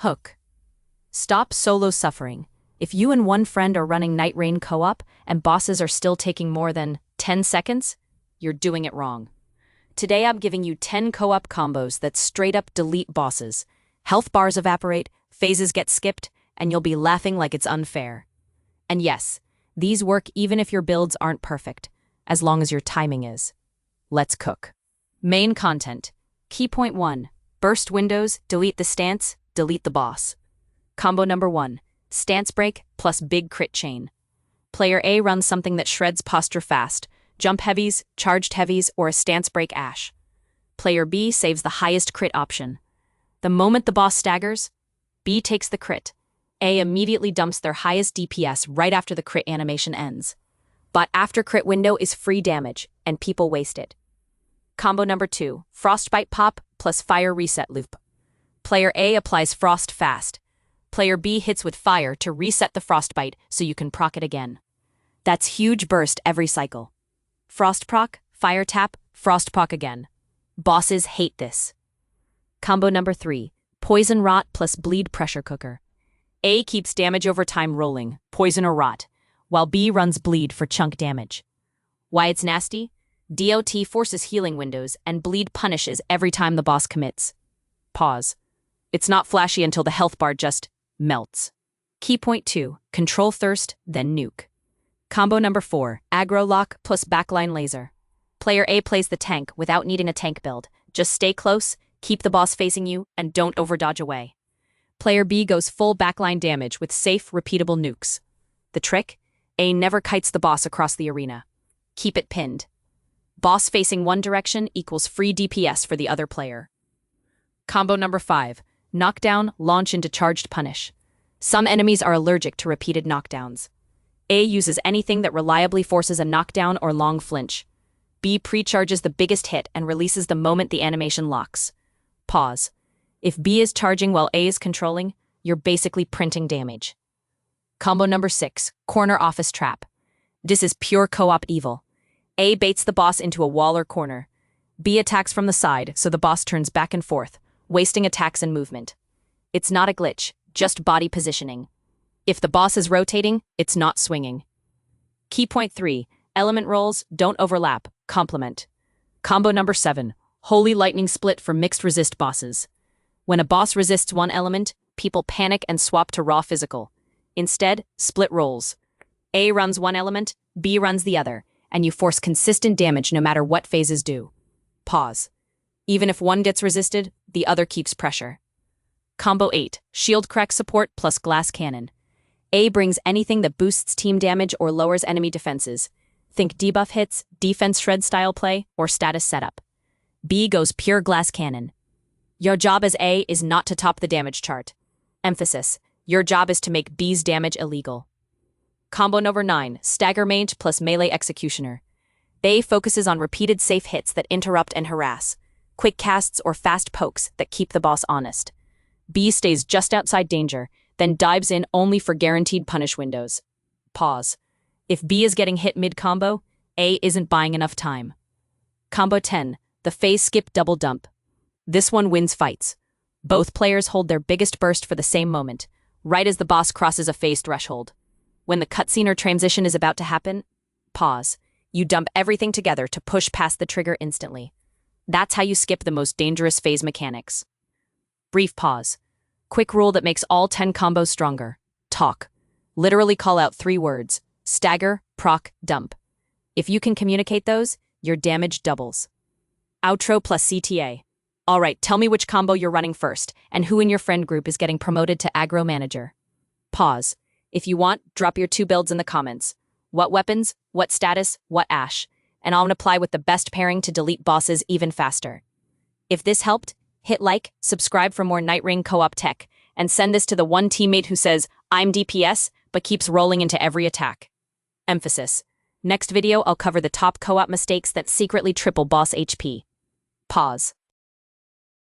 Hook. Stop solo suffering. If you and one friend are running Nightreign co-op and bosses are still taking more than 10 seconds, you're doing it wrong. Today I'm giving you 10 co-op combos that straight up delete bosses. Health bars evaporate, phases get skipped, and you'll be laughing like it's unfair. And yes, these work even if your builds aren't perfect, as long as your timing is. Let's cook. Main content. Key point 1. Burst windows, delete the stance, delete the boss. Combo number 1. Stance break plus big crit chain. Player A runs something that shreds posture fast, jump heavies, charged heavies, or a stance break ash. Player B saves the highest crit option. The moment the boss staggers, B takes the crit. A immediately dumps their highest DPS right after the crit animation ends. But after crit window is free damage, and people waste it. Combo number 2, Frostbite Pop plus Fire Reset Loop. Player A applies Frost fast. Player B hits with Fire to reset the Frostbite so you can proc it again. That's huge burst every cycle. Frost proc, Fire tap, Frost proc again. Bosses hate this. Combo number 3, Poison Rot plus Bleed Pressure Cooker. A keeps damage over time rolling, Poison or Rot, while B runs Bleed for chunk damage. Why it's nasty? DOT forces healing windows and Bleed punishes every time the boss commits. Pause. It's not flashy until the health bar just melts. Key point 2, Control Thirst, then Nuke. Combo number 4, Aggro Lock plus Backline Laser. Player A plays the tank without needing a tank build. Just stay close, keep the boss facing you, and don't overdodge away. Player B goes full backline damage with safe, repeatable nukes. The trick? A never kites the boss across the arena. Keep it pinned. Boss facing one direction equals free DPS for the other player. Combo number 5, Knockdown, Launch into Charged Punish. Some enemies are allergic to repeated knockdowns. A uses anything that reliably forces a knockdown or long flinch. B pre-charges the biggest hit and releases the moment the animation locks. Pause. If B is charging while A is controlling, you're basically printing damage. Combo number 6, Corner Office Trap. This is pure co-op evil. A baits the boss into a wall or corner. B attacks from the side, so the boss turns back and forth, wasting attacks and movement. It's not a glitch, just body positioning. If the boss is rotating, it's not swinging. Key point 3, Element rolls, don't overlap, complement. Combo number 7, Holy Lightning Split for mixed resist bosses. When a boss resists one element, people panic and swap to raw physical. Instead, split rolls. A runs one element, B runs the other, and you force consistent damage no matter what phases do. Pause. Even if one gets resisted, the other keeps pressure. Combo 8, Shield Crack Support plus Glass Cannon. A brings anything that boosts team damage or lowers enemy defenses. Think debuff hits, defense shred style play, or status setup. B goes pure Glass Cannon. Your job as A is not to top the damage chart. Emphasis, your job is to make B's damage illegal. Combo number 9, Stagger Mage plus Melee Executioner. A focuses on repeated safe hits that interrupt and harass, quick casts or fast pokes that keep the boss honest. B stays just outside danger, then dives in only for guaranteed punish windows. Pause. If B is getting hit mid-combo, A isn't buying enough time. Combo 10, the Phase Skip Double Dump. This one wins fights. Both players hold their biggest burst for the same moment, right as the boss crosses a phase threshold. When the cutscene or transition is about to happen, pause. You dump everything together to push past the trigger instantly. That's how you skip the most dangerous phase mechanics. Brief pause. Quick rule that makes all 10 combos stronger. Talk. Literally call out 3 words. Stagger, proc, dump. If you can communicate those, your damage doubles. Outro plus CTA. Alright, tell me which combo you're running first, and who in your friend group is getting promoted to aggro manager. Pause. If you want, drop your 2 builds in the comments. What weapons, what status, what ash, and I'll apply with the best pairing to delete bosses even faster. If this helped, hit like, subscribe for more Nightreign co-op tech, and send this to the one teammate who says, I'm DPS, but keeps rolling into every attack. Emphasis. Next video, I'll cover the top co-op mistakes that secretly triple boss HP. Pause.